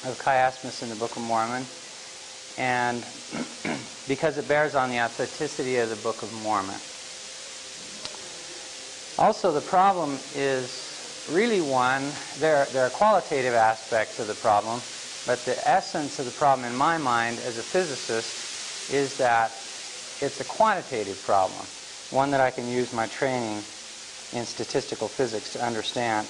of chiasmus in the Book of Mormon, and because it bears on the authenticity of the Book of Mormon. Also, the problem is really one, there are qualitative aspects of the problem, but the essence of the problem in my mind as a physicist is that it's a quantitative problem, one that I can use my training in statistical physics to understand.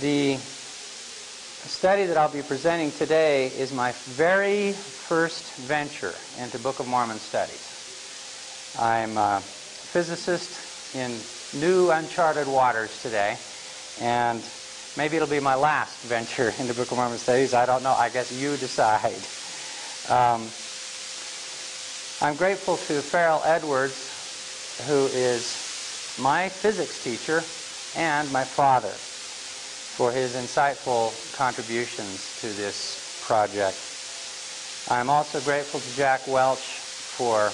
The study that I'll be presenting today is my very first venture into Book of Mormon studies. I'm a physicist in new uncharted waters today, and maybe it'll be my last venture into Book of Mormon studies. I don't know. I guess you decide. I'm grateful to Farrell Edwards, who is my physics teacher and my father, for his insightful contributions to this project. I'm also grateful to Jack Welch for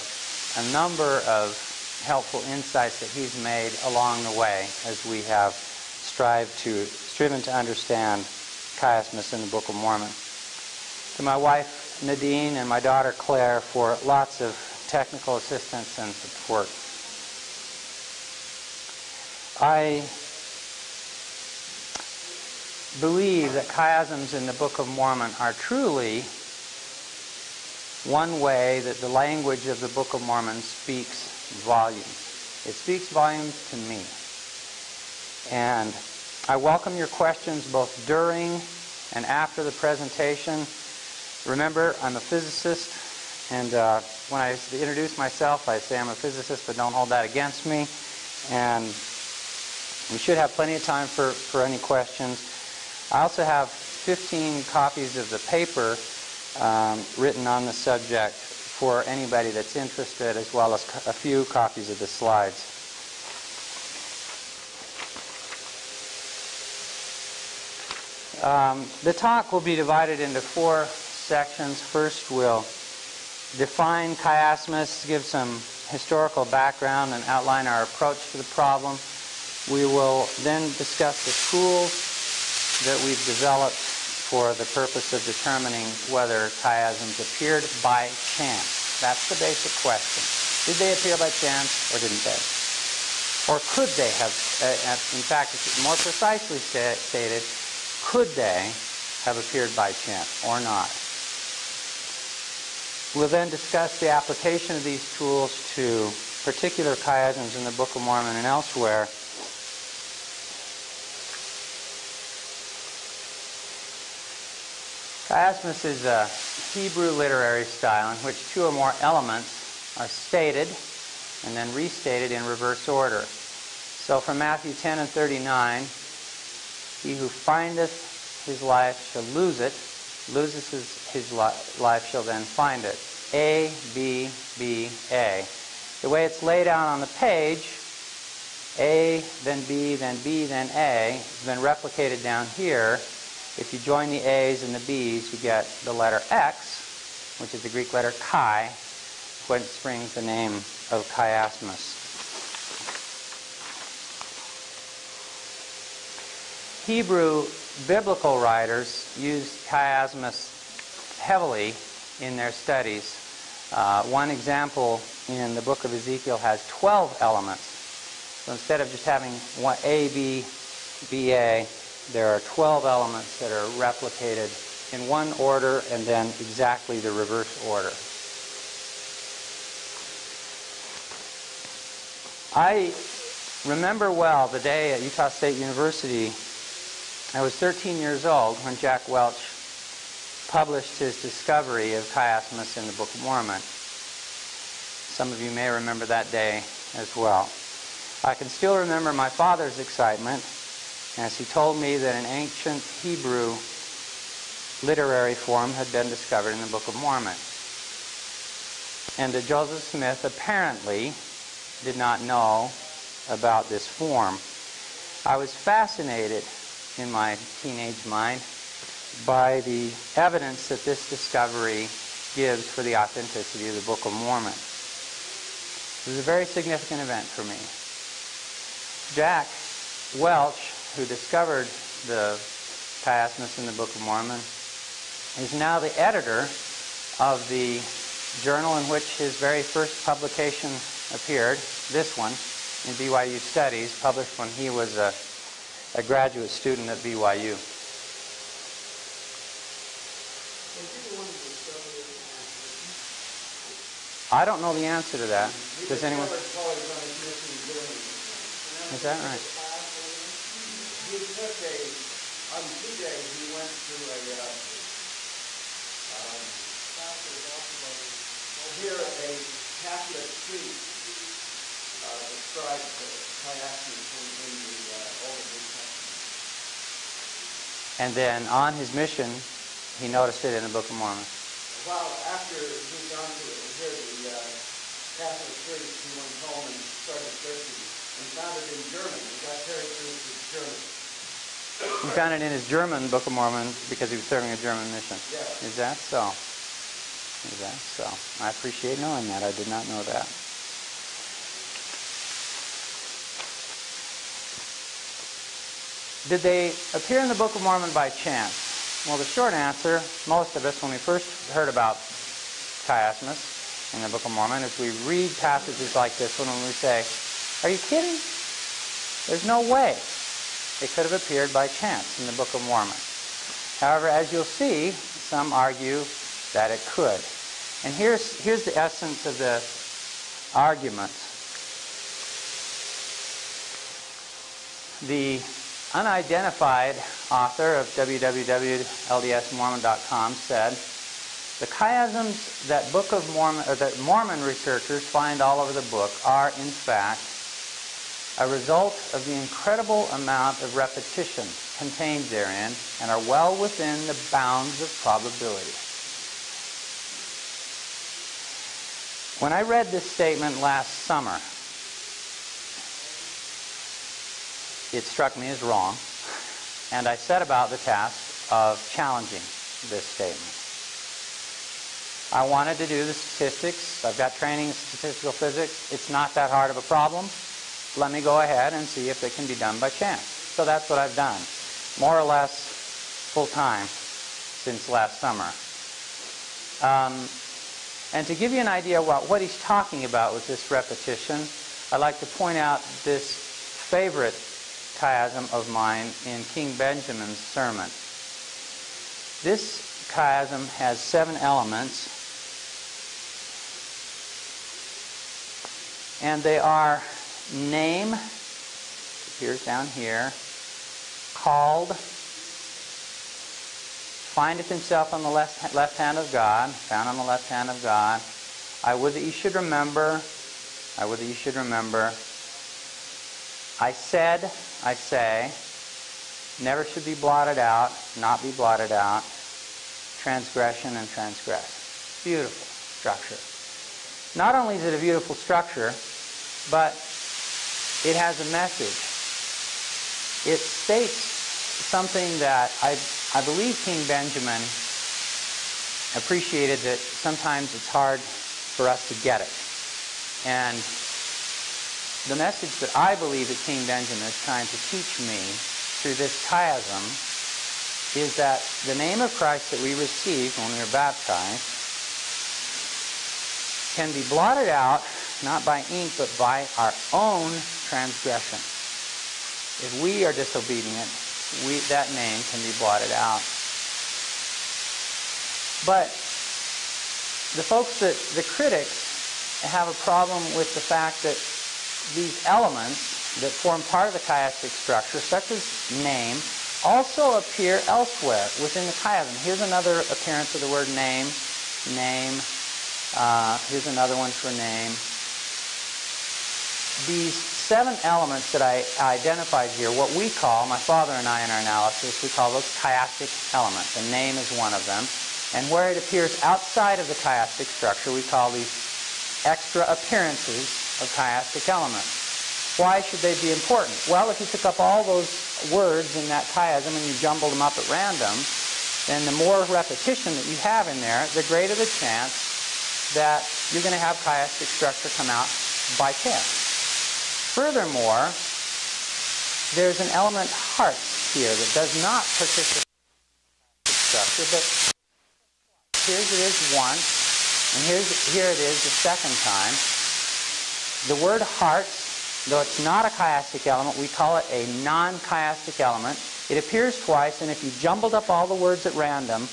a number of helpful insights that he's made along the way as we have striven to understand chiasmus in the Book of Mormon. To my wife Nadine and my daughter Claire for lots of technical assistance and support. I believe that chiasms in the Book of Mormon are truly one way that the language of the Book of Mormon speaks volumes. It speaks volumes to me. And I welcome your questions both during and after the presentation. Remember, I'm a physicist, and when I introduce myself, I say I'm a physicist, but don't hold that against me. And we should have plenty of time for any questions. I also have 15 copies of the paper written on the subject for anybody that's interested, as well as a few copies of the slides. The talk will be divided into 4 sections. First, we'll define chiasmus, give some historical background, and outline our approach to the problem. We will then discuss the tools that we've developed for the purpose of determining whether chiasms appeared by chance. That's the basic question. Did they appear by chance, or didn't they? Or could they have, in fact, more precisely stated, could they have appeared by chance or not? We'll then discuss the application of these tools to particular chiasms in the Book of Mormon and elsewhere. Chiasmus is a Hebrew literary style in which 2 or more elements are stated and then restated in reverse order. So from Matthew 10 and 39, he who findeth his life shall lose it, loses his life shall then find it. A, B, B, A. The way it's laid out on the page, A, then B, then B, then A, has been replicated down here. If you join the A's and the B's, you get the letter X, which is the Greek letter chi, which springs the name of chiasmus. Hebrew biblical writers used chiasmus heavily in their studies. One example in the book of Ezekiel has 12 elements. So instead of just having one A, B, B, A, there are 12 elements that are replicated in one order and then exactly the reverse order. I remember well the day at Utah State University. I was 13 years old when Jack Welch published his discovery of chiasmus in the Book of Mormon. Some of you may remember that day as well. I can still remember my father's excitement as he told me that an ancient Hebrew literary form had been discovered in the Book of Mormon. And that Joseph Smith apparently did not know about this form. I was fascinated in my teenage mind by the evidence that this discovery gives for the authenticity of the Book of Mormon. It was a very significant event for me. Jack Welch, who discovered the chiasmus in the Book of Mormon, is now the editor of the journal in which his very first publication appeared, this one, in BYU Studies, published when he was a graduate student at BYU. I don't know the answer to that. Does anyone? Is that right? He took on 2 days, he went to a Catholic priest described the chiasmus in the Old New Testament. And then on his mission, he noticed it in the Book of Mormon. Well, after he'd gone to hear the Catholic priest, he went home and started searching and found it in German. He got very through to German. He found it in his German Book of Mormon because he was serving a German mission. Yes. Is that so? Is that so? I appreciate knowing that. I did not know that. Did they appear in the Book of Mormon by chance? Well, the short answer, most of us, when we first heard about chiasmus in the Book of Mormon, is we read passages like this one and we say, are you kidding? There's no way it could have appeared by chance in the Book of Mormon. However, as you'll see, some argue that it could. And here's the essence of the argument. The unidentified author of www.ldsmormon.com said, the chiasms that Mormon researchers find all over the book are, in fact, a result of the incredible amount of repetition contained therein and are well within the bounds of probability. When I read this statement last summer, it struck me as wrong, and I set about the task of challenging this statement. I wanted to do the statistics. I've got training in statistical physics. It's not that hard of a problem. Let me go ahead and see if it can be done by chance. So that's what I've done, more or less full-time since last summer. And to give you an idea what he's talking about with this repetition, I'd like to point out this favorite chiasm of mine in King Benjamin's sermon. This chiasm has 7 elements, and they are name, appears down here, called, findeth himself on the left hand of God, found on the left hand of God, I would that you should remember, I would that you should remember, I said, I say, never should be blotted out, not be blotted out, transgression and transgress. Beautiful structure. Not only is it a beautiful structure, but it has a message. It states something that I believe King Benjamin appreciated, that sometimes it's hard for us to get it. And the message that I believe that King Benjamin is trying to teach me through this chiasm is that the name of Christ that we receive when we are baptized can be blotted out, not by ink, but by our own transgression. If we are disobedient, that name can be blotted out. But the critics have a problem with the fact that these elements that form part of the chiastic structure, such as name, also appear elsewhere within the chiasm. Here's another appearance of the word name. Name. Here's another one for name. These 7 elements that I identified here, what we call, my father and I in our analysis, we call those chiastic elements. And name is one of them. And where it appears outside of the chiastic structure, we call these extra appearances of chiastic elements. Why should they be important? Well, if you took up all those words in that chiasm and you jumbled them up at random, then the more repetition that you have in there, the greater the chance that you're going to have chiastic structure come out by chance. Furthermore, there's an element heart here that does not participate in the structure, but Here it is once, and here it is the second time. The word hearts, though it's not a chiastic element, we call it a non-chiastic element. It appears twice, and if you jumbled up all the words at random,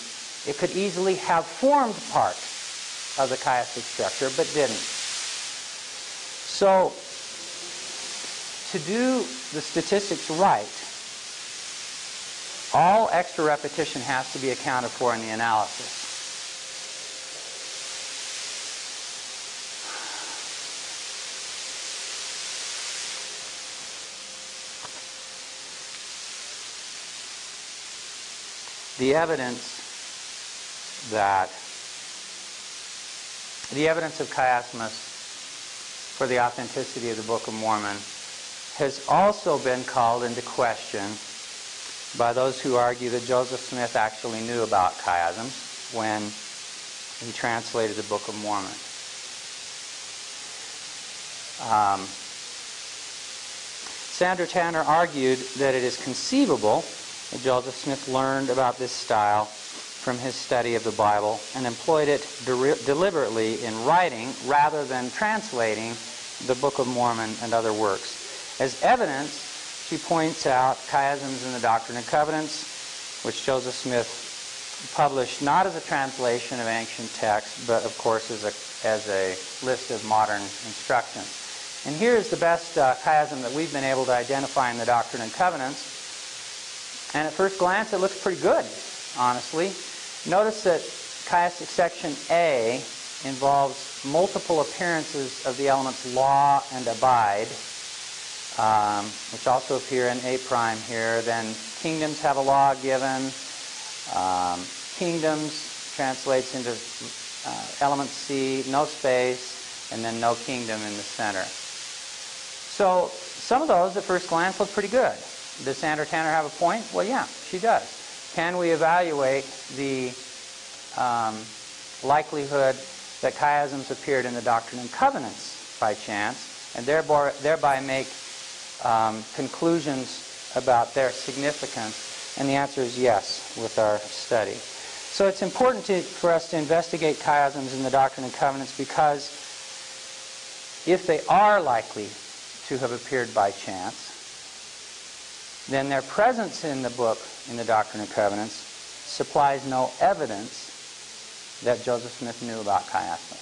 it could easily have formed part of the chiastic structure, but didn't. So, to do the statistics right, all extra repetition has to be accounted for in the analysis. The evidence of chiasmus for the authenticity of the Book of Mormon has also been called into question by those who argue that Joseph Smith actually knew about chiasms when he translated the Book of Mormon. Sandra Tanner argued that it is conceivable that Joseph Smith learned about this style from his study of the Bible and employed it deliberately in writing rather than translating the Book of Mormon and other works. As evidence, she points out chiasms in the Doctrine and Covenants, which Joseph Smith published not as a translation of ancient texts, but of course as a list of modern instructions. And here is the best chiasm that we've been able to identify in the Doctrine and Covenants. And at first glance, it looks pretty good, honestly. Notice that chiastic section A involves multiple appearances of the elements law and abide, which also appear in A prime here. Then kingdoms have a law given. Kingdoms translates into element C, no space, and then no kingdom in the center. So some of those at first glance look pretty good. Does Sandra Tanner have a point? Well, yeah, she does. Can we evaluate the likelihood that chiasms appeared in the Doctrine and Covenants by chance, and thereby make conclusions about their significance? And the answer is yes, with our study. So it's important for us to investigate chiasms in the Doctrine and Covenants, because if they are likely to have appeared by chance, then their presence in the book, in the Doctrine and Covenants, supplies no evidence that Joseph Smith knew about chiasmus.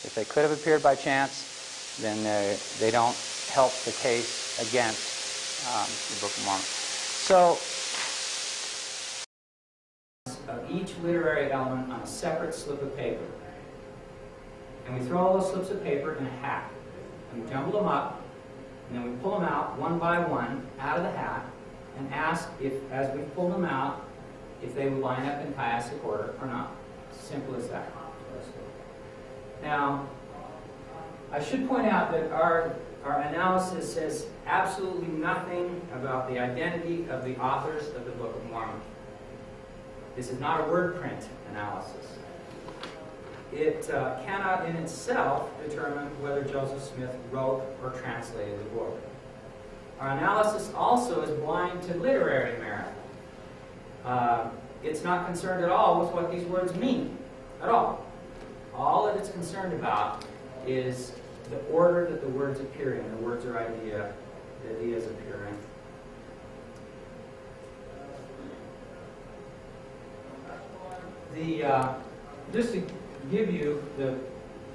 If they could have appeared by chance, then they don't help the case against the Book of Mormon. So, of each literary element on a separate slip of paper. And we throw all those slips of paper in a hat. And we jumble them up, and then we pull them out one by one out of the hat and ask if, as we pull them out, if they would line up in chiastic order or not. Simple as that. Now, I should point out that our analysis says absolutely nothing about the identity of the authors of the Book of Mormon. This is not a word print analysis. It cannot in itself determine whether Joseph Smith wrote or translated the book. Our analysis also is blind to literary merit. It's not concerned at all with what these words mean, at all. All that it's concerned about is the order that the words appear in, the words or ideas appear in. Just to give you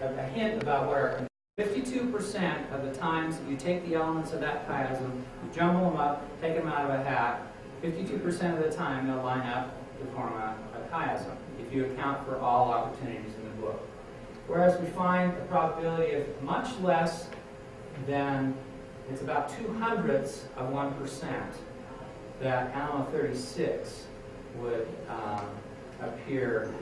a hint about what our 52% of the times that you take the elements of that chiasm, you jumble them up, take them out of a hat, 52% of the time they'll line up to form a chiasm, if you account for all opportunities in the book. Whereas we find a probability of much less than, it's about 0.02 of 1%, that animal 36 would appear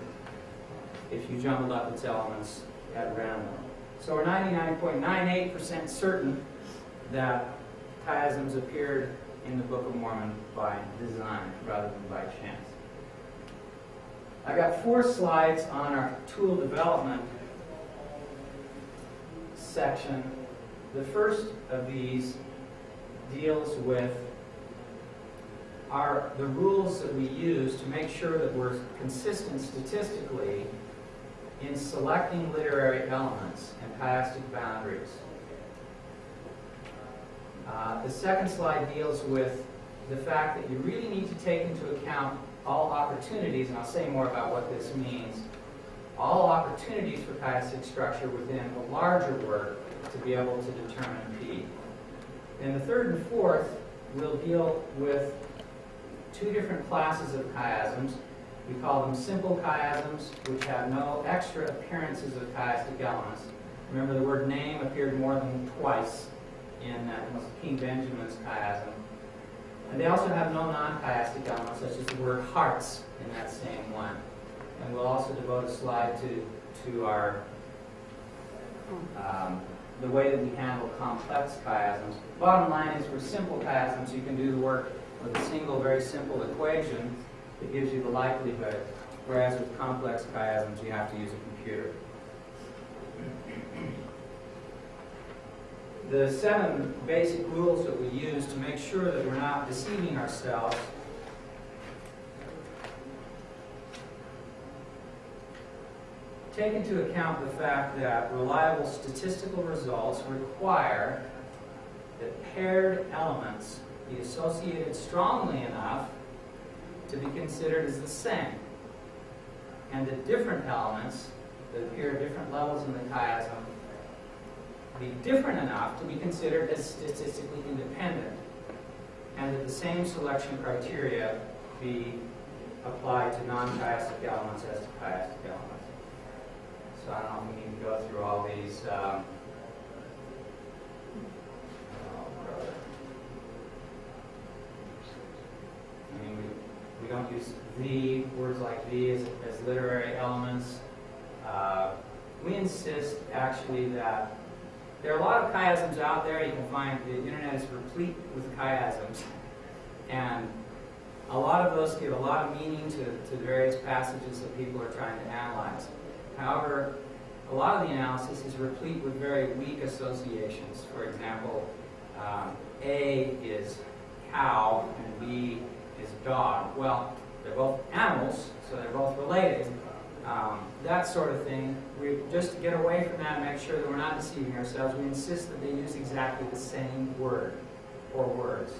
if you jumbled up its elements at random. So we're 99.98% certain that chiasms appeared in the Book of Mormon by design rather than by chance. I got 4 slides on our tool development section. The first of these deals with are the rules that we use to make sure that we're consistent statistically in selecting literary elements and chiastic boundaries. The second slide deals with the fact that you really need to take into account all opportunities, and I'll say more about what this means, all opportunities for chiastic structure within a larger work to be able to determine P. And the third and fourth will deal with two different classes of chiasms. We call them simple chiasms, which have no extra appearances of chiastic elements. Remember, the word name appeared more than twice in King Benjamin's chiasm. And they also have no non-chiastic elements, such as the word hearts in that same one. And we'll also devote a slide to our the way that we handle complex chiasms. Bottom line is, for simple chiasms, you can do the work with a single, very simple equation that gives you the likelihood, whereas with complex chiasms, you have to use a computer. The 7 basic rules that we use to make sure that we're not deceiving ourselves take into account the fact that reliable statistical results require that paired elements be associated strongly enough to be considered as the same, and that different elements that appear at different levels in the chiasm be different enough to be considered as statistically independent, and that the same selection criteria be applied to non-chiastic elements as to chiastic elements. So I don't know if we need to go through all these. I mean, we don't use the, words like the as literary elements. We insist, actually, that there are a lot of chiasms out there. You can find the internet is replete with chiasms. And a lot of those give a lot of meaning to the various passages that people are trying to analyze. However, a lot of the analysis is replete with very weak associations. For example, A is cow and B is dog. Well, they're both animals, so they're both related. That sort of thing. Just to get away from that and make sure that we're not deceiving ourselves, we insist that they use exactly the same word or words.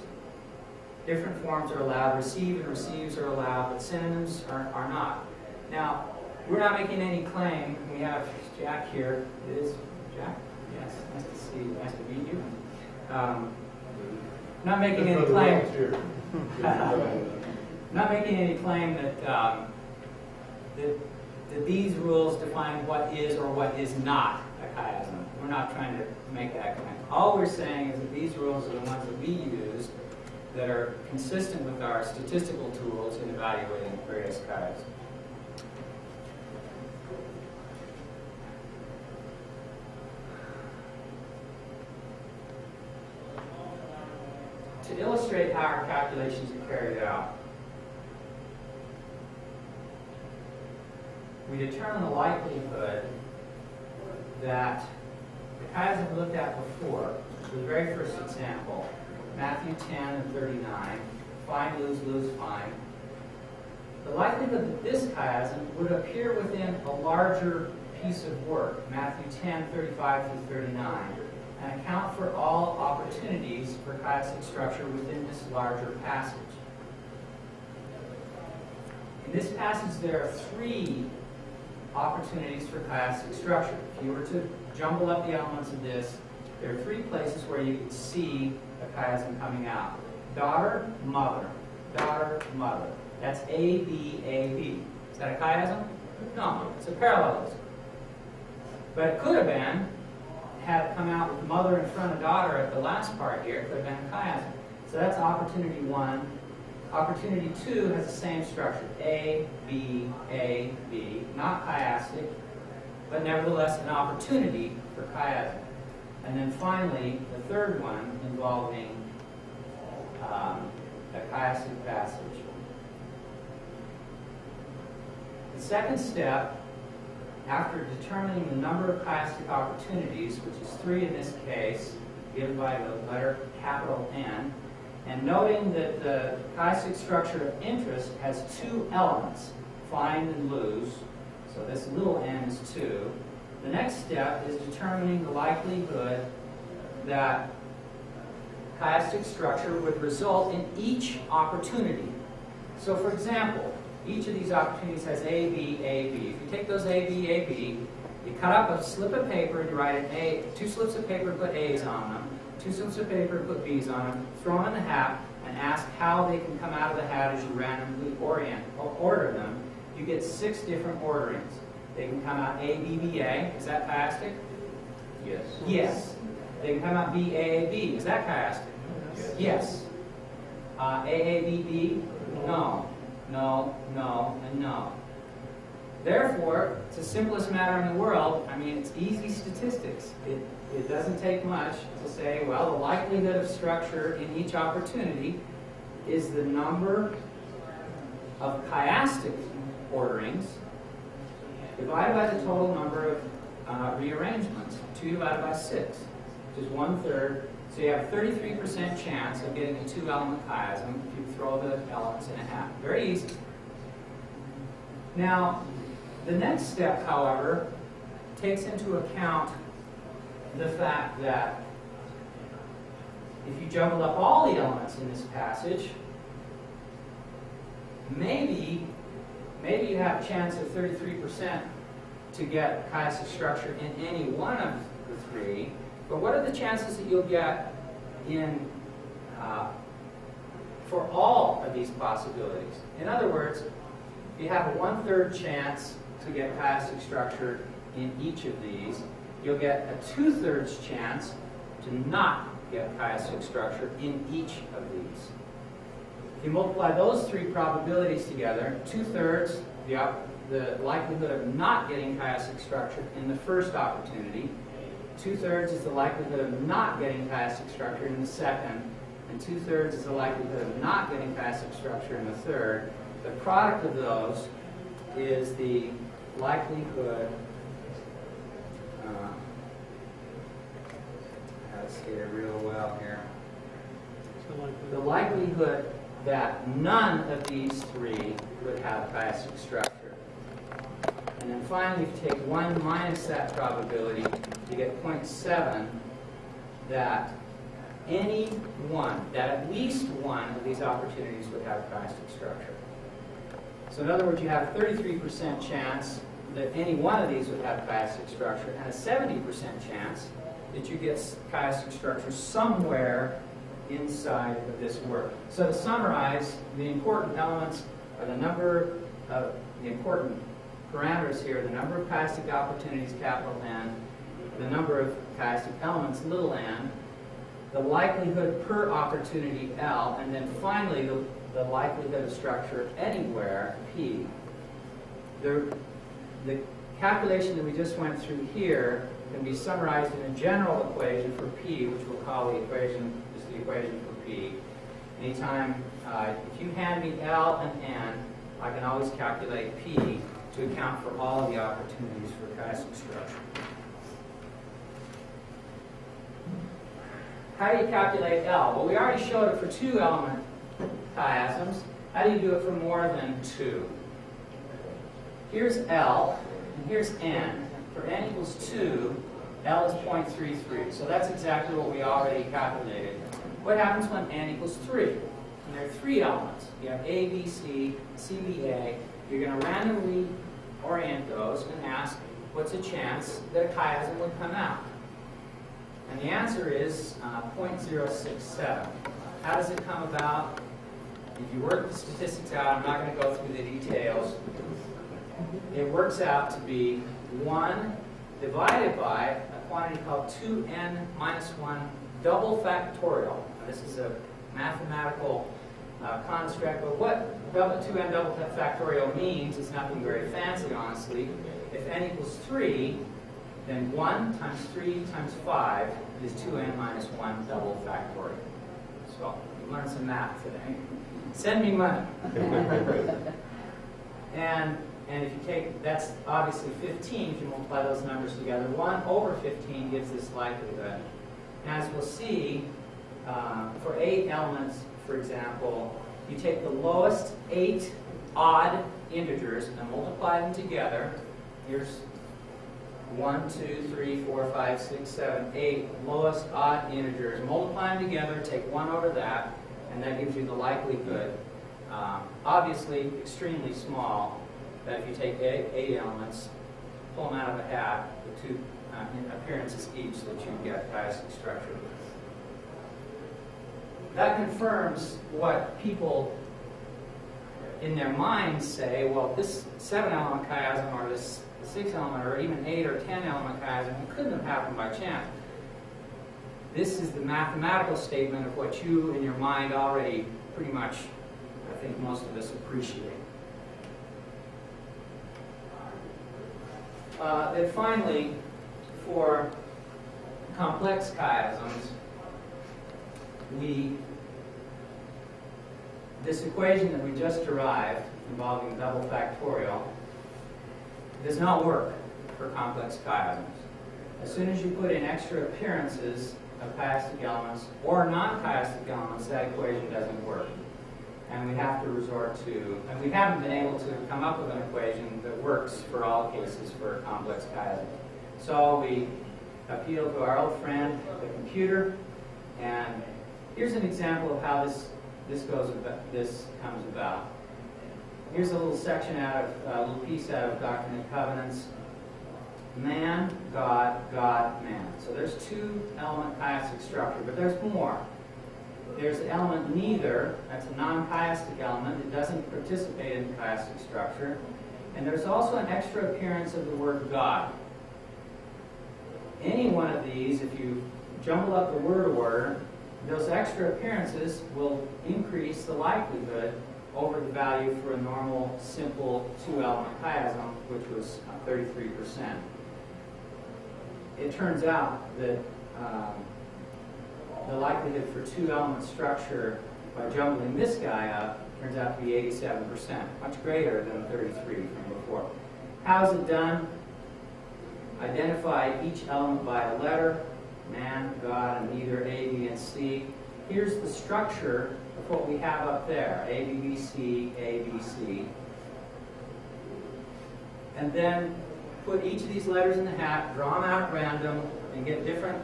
Different forms are allowed. Receive and receives are allowed, but synonyms are not. Now, we're not making any claim. We have Jack here. It is Jack? Yes. Nice to see you. Nice to meet you. Not making any claim. Not making any claim that that these rules define what is or what is not a chiasm. We're not trying to make that claim. All we're saying is that these rules are the ones that we use that are consistent with our statistical tools in evaluating various chiasms. To illustrate how our calculations are carried out, we determine the likelihood that the chiasm we looked at before, the very first example, Matthew 10 and 39, find, lose, lose, find. The likelihood that this chiasm would appear within a larger piece of work, Matthew 10, 35 through 39, and account for all opportunities for chiastic structure within this larger passage. In this passage, there are 3 opportunities for chiastic structure. If you were to jumble up the elements of this, there are 3 places where you could see a chiasm coming out. Daughter, mother. Daughter, mother. That's A, B, A, B. Is that a chiasm? No, it's a parallelism. But it could have been, had it come out with mother in front of daughter at the last part here, it could have been a chiasm. So that's opportunity 1. Opportunity 2 has the same structure. A, B, not chiastic, but nevertheless an opportunity for chiasm. And then finally, the third one involving a chiastic passage. The second step, after determining the number of chiastic opportunities, which is 3 in this case, given by the letter capital N, And noting that the chiastic structure of interest has two elements, find and lose, so this little n is 2, the next step is determining the likelihood that chiastic structure would result in each opportunity. So for example, each of these opportunities has A, B, A, B. If you take those A, B, A, B, you cut up a slip of paper and you write an A, 2 slips of paper, put A's on them, 2 slips of paper, put B's on them, throw them in the hat, and ask how they can come out of the hat as you randomly order them. You get 6 different orderings. They can come out A, B, B, A. Is that chiastic? Yes. Yes. They can come out B, A, A, B. Is that chiastic? Yes. A, A, B, B? No. No, no, and no. Therefore, it's the simplest matter in the world. I mean, it's easy statistics. It doesn't take much to say, well, the likelihood of structure in each opportunity is the number of chiastic orderings divided by the total number of rearrangements. 2 divided by 6, which is 1/3. So you have a 33% chance of getting a 2-element chiasm if you throw the elements in a hat. Very easy. Now, the next step, however, takes into account the fact that if you jumbled up all the elements in this passage, maybe you have a chance of 33% to get chiastic structure in any one of the 3. But what are the chances that you'll get in for all of these possibilities? In other words, if you have a 1/3 chance to get chiastic structure in each of these, you'll get a 2/3 chance to not get chiastic structure in each of these. If you multiply those 3 probabilities together, 2/3, the likelihood of not getting chiastic structure in the first opportunity, 2/3 is the likelihood of not getting chiastic structure in the second, and 2/3 is the likelihood of not getting chiastic structure in the third. The product of those is the likelihood, I'll say it real well here, the likelihood that none of these 3 would have chiastic structure. And then finally, if you take 1 minus that probability, you get 0.7 that any one, that at least one of these opportunities would have chiastic structure. So in other words, you have a 33% chance that any one of these would have chiastic structure, and a 70% chance that you get chiastic structure somewhere inside of this work. So to summarize, the important elements are the number of the important parameters here, the number of chiastic opportunities, capital N, the number of chiastic elements, little n, the likelihood per opportunity, L, and then finally the likelihood of structure anywhere, P. The calculation that we just went through here can be summarized in a general equation for P, which we'll call the equation for P. Anytime, if you hand me L and N, I can always calculate P to account for all of the opportunities for chiastic structure. How do you calculate L? Well, we already showed it for 2-element chiasms. How do you do it for more than 2? Here's L, and here's N. For N equals 2, L is 0.33. So that's exactly what we already calculated. What happens when N equals 3? And there are 3 elements. You have A, B, C, C, B, A. You're going to randomly orient those and ask, what's a chance that a chiasm would come out? And the answer is 0.067. How does it come about? If you work the statistics out, I'm not going to go through the details. It works out to be 1 divided by a quantity called 2n minus 1 double factorial. Now, this is a mathematical construct, but what 2n double factorial means is nothing very fancy, honestly. If n equals 3, then 1 times 3 times 5 is 2n minus 1 double factorial. So, you learned some math today. Send me money. And if you take, that's obviously 15, if you multiply those numbers together. 1 over 15 gives this likelihood. And as we'll see, for 8 elements, for example, you take the lowest 8 odd integers and multiply them together. Here's 1, 2, 3, 4, 5, 6, 7, 8 lowest odd integers. Multiply them together, take 1 over that, and that gives you the likelihood, obviously extremely small, that if you take 8 elements, pull them out of a hat, the 2 appearances each, that you get chiastic structure. That confirms what people in their minds say, well, this 7-element chiasm or this 6-element or even 8 or 10-element chiasm, it couldn't have happened by chance. This is the mathematical statement of what you in your mind already pretty much, I think most of us appreciate. Then finally, for complex chiasms, this equation that we just derived involving double factorial does not work for complex chiasms. As soon as you put in extra appearances of chiastic elements or non-chiastic elements, that equation doesn't work. And we have to resort to, and we haven't been able to come up with an equation that works for all cases for complex chiasms. So we appeal to our old friend, the computer, and here's an example of how this comes about. Here's a little section a little piece out of Doctrine and Covenants. Man, God, God, man. So there's 2-element chiastic structure, but there's more. There's the element neither. That's a non-chiastic element. It doesn't participate in the chiastic structure. And there's also an extra appearance of the word God. Any one of these, if you jumble up the word order, those extra appearances will increase the likelihood over the value for a normal, simple 2-element chiasm, which was 33%. It turns out that the likelihood for 2-element structure by jumbling this guy up turns out to be 87%, much greater than 33 from before. How is it done? Identify each element by a letter, man, God, and neither, A, B, and C. Here's the structure of what we have up there, A, B, B, C, A, B, C. And then put each of these letters in the hat, draw them out at random, and get different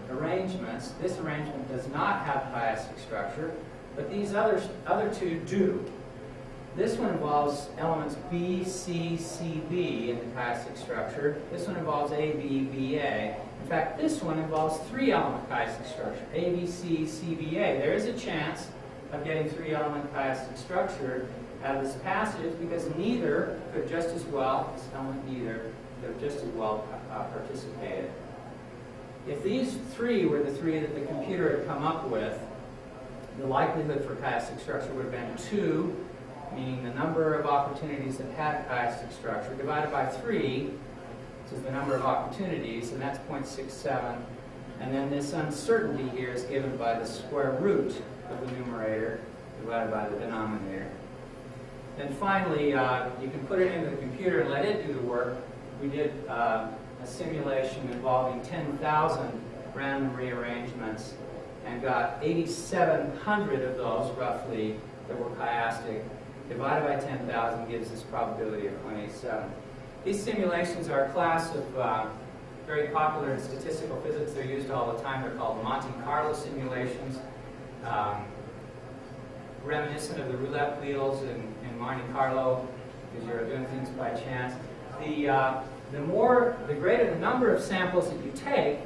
arrangements. This arrangement does not have chiastic structure, but these other 2 do. This one involves elements B, C, C, B in the chiastic structure. This one involves A, B, B, A. In fact, this one involves 3-element chiastic structure, A, B, C, C, B, A. There is a chance of getting 3-element chiastic structure out of this passage because neither could just as well, this element neither, could have just as well participated. If these 3 were the 3 that the computer had come up with, the likelihood for chiastic structure would have been 2, meaning the number of opportunities that had chiastic structure, divided by 3, which is the number of opportunities, and that's 0.67. And then this uncertainty here is given by the square root of the numerator divided by the denominator. Then finally, you can put it into the computer and let it do the work. We did a simulation involving 10,000 random rearrangements and got 8,700 of those, roughly, that were chiastic. Divided by 10,000 gives this probability of 0.87. These simulations are a class of very popular in statistical physics. They're used all the time. They're called Monte Carlo simulations, reminiscent of the roulette wheels in Monte Carlo, because you're doing things by chance. The greater the number of samples that you take,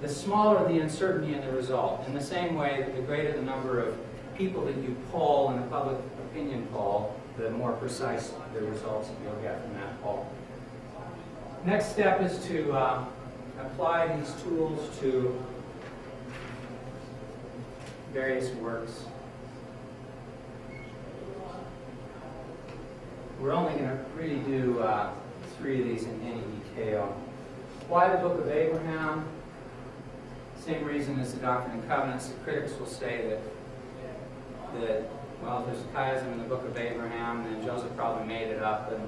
the smaller the uncertainty in the result. In the same way that the greater the number of people that you poll in a public opinion poll, the more precise the results that you'll get from that poll. Next step is to apply these tools to various works. We're only going to really do 3 of these in any detail. Why the Book of Abraham? Same reason as the Doctrine and Covenants. The critics will say that well, there's a chiasm in the Book of Abraham, and Joseph probably made it up, and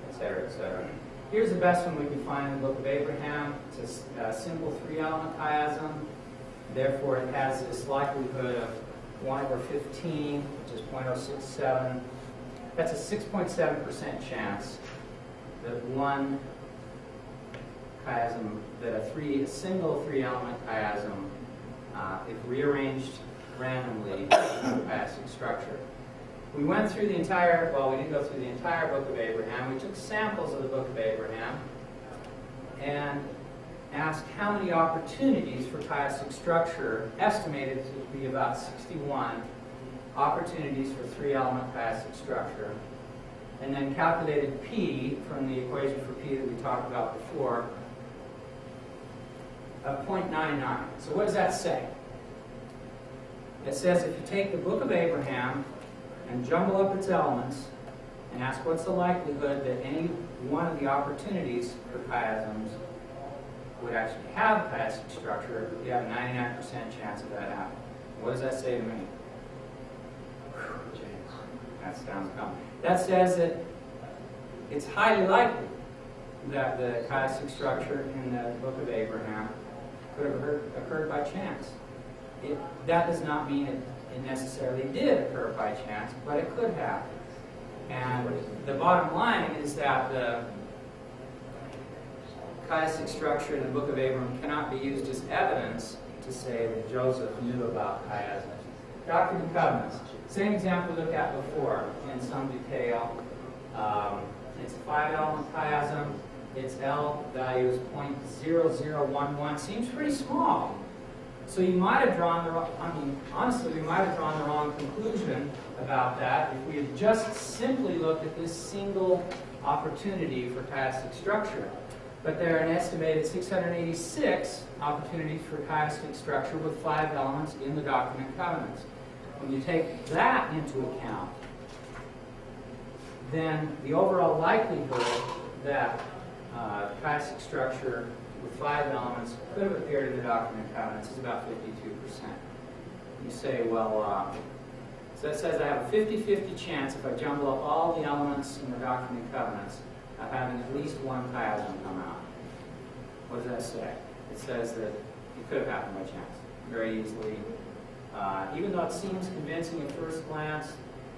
et cetera, et cetera. Here's the best one we can find in the Book of Abraham. It's a simple 3-element chiasm. Therefore, it has this likelihood of 1 over 15, which is 0.067. That's a 6.7% chance that one chiasm, that a single three-element chiasm, if rearranged randomly, is a chiastic structure. We went through the entire, well, we didn't go through the entire Book of Abraham. We took samples of the Book of Abraham and asked how many opportunities for chiastic structure, estimated to be about 61 opportunities for three-element chiastic structure, and then calculated P from the equation for P that we talked about before of 0.99. So what does that say? It says if you take the Book of Abraham and jumble up its elements and ask what's the likelihood that any one of the opportunities for chiasms would actually have chiastic structure, you have a 99% chance of that happening. What does that say to me? That sounds common. That says that it's highly likely that the chiastic structure in the Book of Abraham could have occurred by chance. That does not mean it necessarily did occur by chance, but it could have. And the bottom line is that the chiastic structure in the Book of Abraham cannot be used as evidence to say that Joseph knew about chiasms. Doctrine and Covenants. Same example we looked at before in some detail. It's a 5-element chiasm. Its L value is 0.0011. Seems pretty small. So you might have drawn the wrong, honestly, we might have drawn the wrong conclusion about that if we had just simply looked at this single opportunity for chiastic structure. But there are an estimated 686 opportunities for chiastic structure with 5 elements in the Doctrine and Covenants. When you take that into account, then the overall likelihood that chiastic structure with 5 elements could have appeared in the Doctrine and Covenants is about 52%. You say, well, so that says I have a 50-50 chance if I jumble up all the elements in the Doctrine and Covenants of having at least one chiasm come out. What does that say? It says that it could have happened by chance, very easily. Even though it seems convincing at first glance,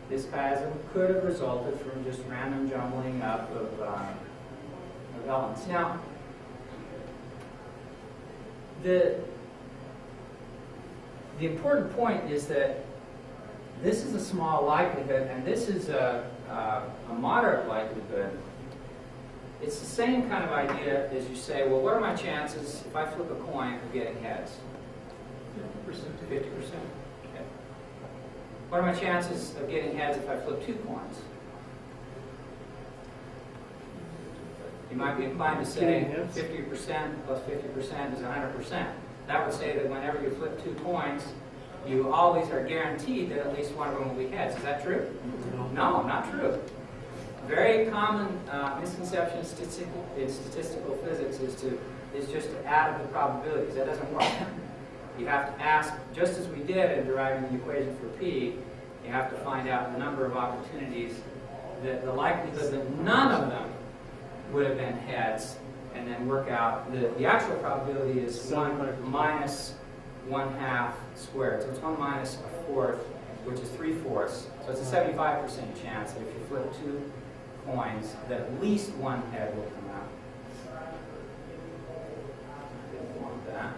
this chiasm could have resulted from just random jumbling up of elements. Now, the important point is that this is a small likelihood, and this is a moderate likelihood. It's the same kind of idea as you say, well, what are my chances if I flip a coin of getting heads? 50%. 50%. Okay. What are my chances of getting heads if I flip 2 coins? You might be inclined to say 50% plus 50% is 100%. That would say that whenever you flip 2 coins, you always are guaranteed that at least one of them will be heads. Is that true? No, not true. Very common misconception in statistical physics is just to add up the probabilities. That doesn't work. You have to ask, just as we did in deriving the equation for P, you have to find out the number of opportunities, that the likelihood that none of them would have been heads, and then work out the actual probability is 1 minus 1/2 squared. So it's 1 minus 1/4, which is 3/4. So it's a 75% chance that if you flip 2 coins, that at least one head will come out. Didn't want that.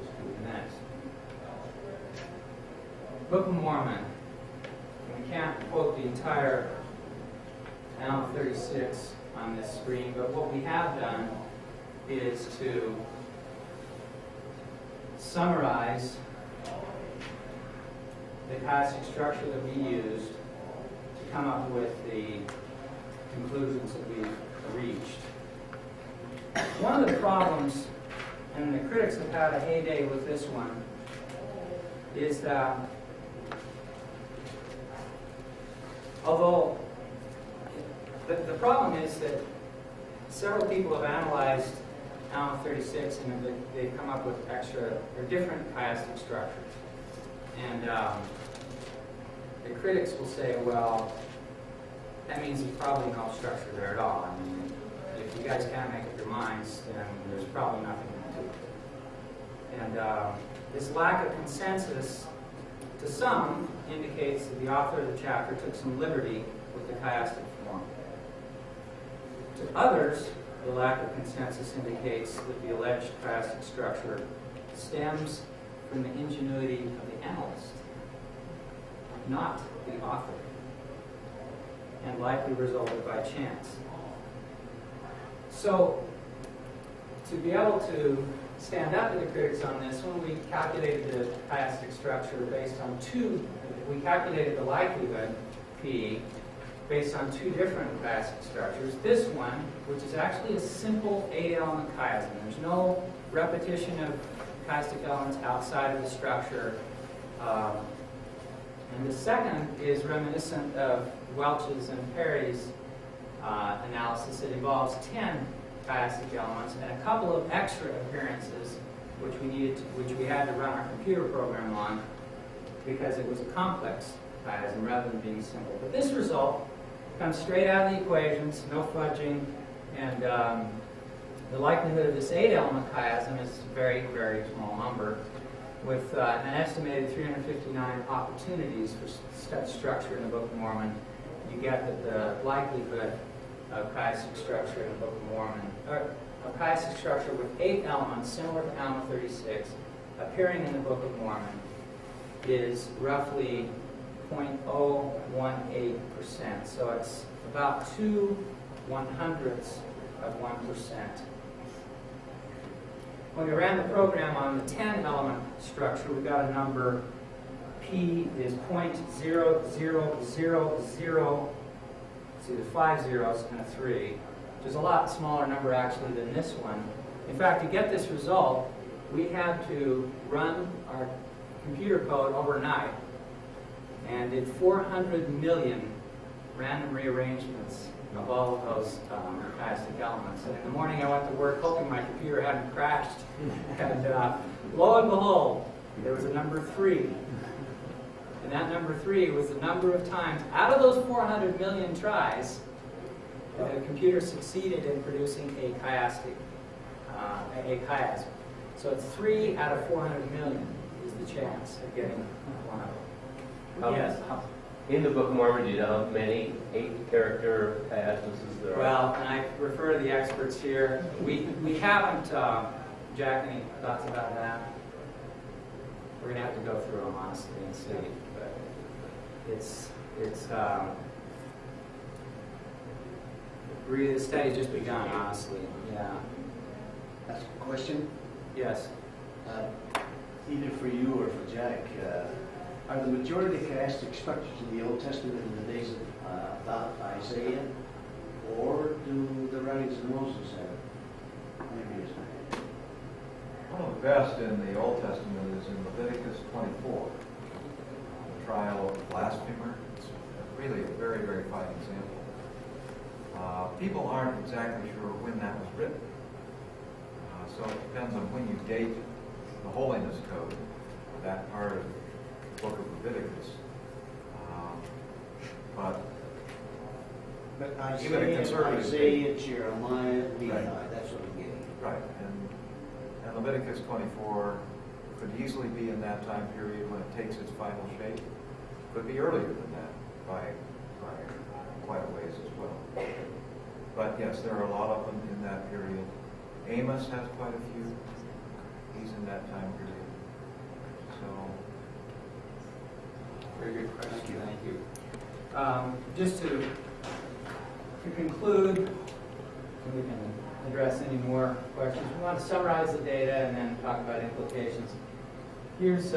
Just do the next. Book of Mormon. We can't quote the entire Allen 36 on this screen, but what we have done is to summarize the chiastic structure that we used to come up with the conclusions that we've reached. One of the problems, and the critics have had a heyday with this one, is that although the problem is that several people have analyzed Allen 36 and they've come up with extra or different chiastic structures. And the critics will say, well, that means there's probably no structure there at all. I mean, if you guys can't make up your minds, then there's probably nothing to And this lack of consensus, to some, indicates that the author of the chapter took some liberty with the chiastic form. To others, the lack of consensus indicates that the alleged chiastic structure stems from the ingenuity of the analyst, not the author, and likely resulted by chance. So, to be able to stand up to the critics on this one, we calculated the chiastic structure based on we calculated the likelihood, P, based on two different chiastic structures. This one, which is actually a simple 8-element chiasm. There's no repetition of chiastic elements outside of the structure. And the second is reminiscent of Welch's and Perry's analysis. It involves 10 chiastic elements and a couple of extra appearances which we had to run our computer program on because it was a complex chiasm rather than being simple. But this result comes straight out of the equations, no fudging, and the likelihood of this 8-element chiasm is a very, very small number, with an estimated 359 opportunities for such structure in the Book of Mormon. You get that the likelihood of chiastic structure in the Book of Mormon, or a chiastic structure with 8 elements, similar to Alma 36, appearing in the Book of Mormon, is roughly 0.018%. So it's about 2/100ths of 1%. When we ran the program on the 10-element structure, we got a number, P is 0.0000, see the 5 zeros and a 3, which is a lot smaller number actually than this one. In fact, to get this result, we had to run our computer code overnight and did 400 million random rearrangements of all of those chiastic elements. And in the morning I went to work hoping my computer hadn't crashed. And lo and behold, there was a number 3. And that number 3 was the number of times, out of those 400 million tries, the computer succeeded in producing a chiastic, a chiasm. So it's 3 out of 400 million is the chance of getting one of them. Yes? In the Book of Mormon, do you know how many 8-character chiasmuses there are? Well, and I refer to the experts here. We haven't, Jack, any thoughts about that? We're going to have to go through them, honestly, and see. But the study's just begun, honestly. Yeah. That's a question. Yes. Either for you or for Jack. Are the majority of chiastic structures in the Old Testament in the days of Isaiah, or do the writings of Moses have maybe as many? One of the best in the Old Testament is in Leviticus 24, the trial of the blasphemer. It's really a very, very fine example. People aren't exactly sure when that was written, so it depends on when you date the Holiness Code, that part of the Book of Leviticus. But even a conservative Isaiah, Jeremiah, Levi, right. That's what I'm getting. Right, and Leviticus 24 could easily be in that time period when it takes its final shape. Could be earlier than that by quite a ways as well. But yes, there are a lot of them in that period. Amos has quite a few. He's in that time period. So, Very good question. Thank you. Just to conclude, we can address any more questions. We want to summarize the data and then talk about implications. Here's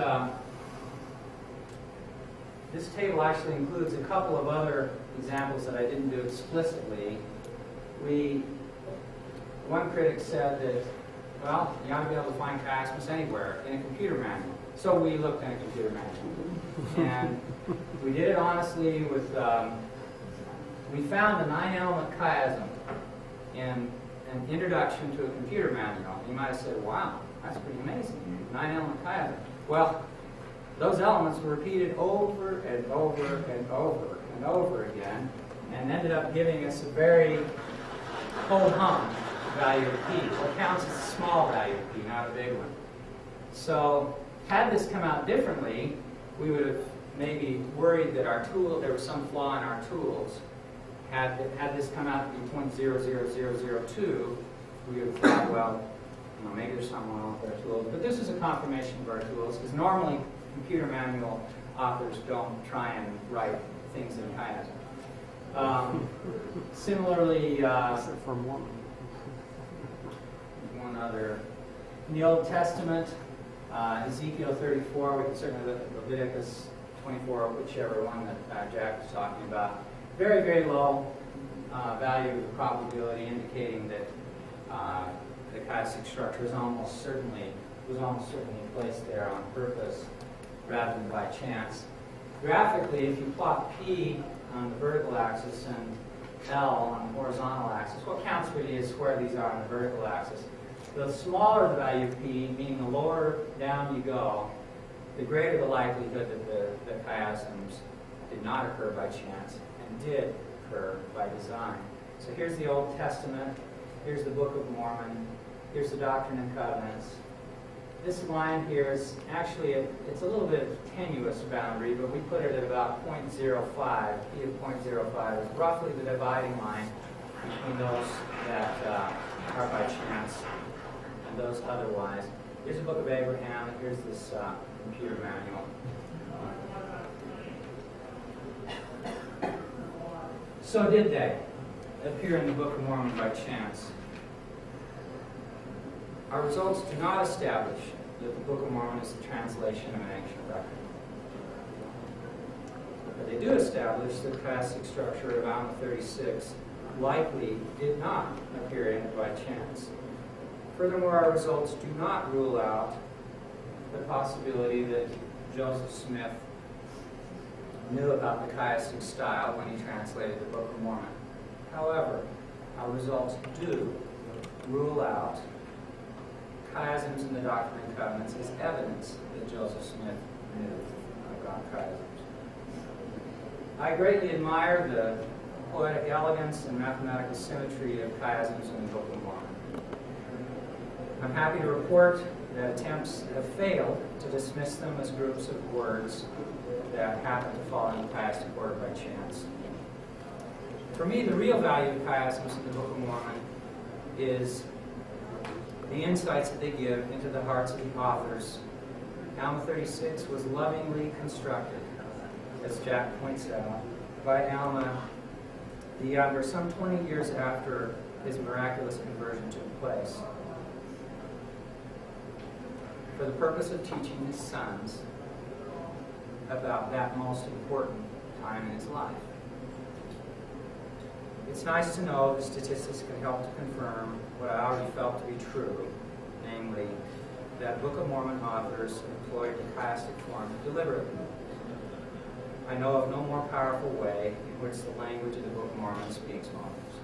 this table actually includes a couple of other examples that I didn't do explicitly. One critic said that, well, you ought to be able to find chiasmus anywhere in a computer manual. So we looked in a computer manual. And we did it honestly with, we found the 9-element chiasm in an introduction to a computer manual. You might have said, wow, that's pretty amazing, 9-element chiasm. Well, those elements were repeated over and over and over and over again and ended up giving us a very ho-hum value of P. What counts as a small value of P, not a big one. So had this come out differently, we would have maybe worried that our tool, there was some flaw in our tools. Had this come out to be 0.00002, we would have thought, well, you know, maybe there's something wrong with our tools. But this is a confirmation of our tools, because normally computer manual authors don't try and write things in chiasm. Similarly, for Mormon. one other. In the Old Testament, Ezekiel 34, we can certainly look at Leviticus 24, whichever one that Jack was talking about. Very, very low value of the probability, indicating that the chiastic structure was almost certainly placed there on purpose rather than by chance. Graphically, if you plot P on the vertical axis and L on the horizontal axis, what counts really is where these are on the vertical axis. The smaller the value of P, meaning the lower down you go, the greater the likelihood that the chiasms did not occur by chance and did occur by design. So here's the Old Testament, here's the Book of Mormon, here's the Doctrine and Covenants. This line here is actually, it's a little bit tenuous boundary, but we put it at about 0.05. P of 0.05 is roughly the dividing line between those that are by chance and those otherwise. Here's the Book of Abraham, and here's this computer manual. So did they appear in the Book of Mormon by chance? Our results do not establish that the Book of Mormon is a translation of an ancient record. But they do establish that the chiastic structure of Alma 36 likely did not appear in it by chance. Furthermore, our results do not rule out the possibility that Joseph Smith knew about the chiastic style when he translated the Book of Mormon. However, our results do rule out chiasms in the Doctrine and Covenants as evidence that Joseph Smith knew about chiasms. I greatly admire the poetic elegance and mathematical symmetry of chiasms in the Book of Mormon. I'm happy to report that attempts have failed to dismiss them as groups of words that happen to fall in the chiastic order by chance. For me, the real value of chiasms in the Book of Mormon is the insights that they give into the hearts of the authors. Alma 36 was lovingly constructed, as Jack points out, by Alma the Younger, some 20 years after his miraculous conversion took place, for the purpose of teaching his sons about that most important time in his life. It's nice to know the statistics can help to confirm what I already felt to be true, namely that Book of Mormon authors employed the chiastic form deliberately. I know of no more powerful way in which the language of the Book of Mormon speaks volumes.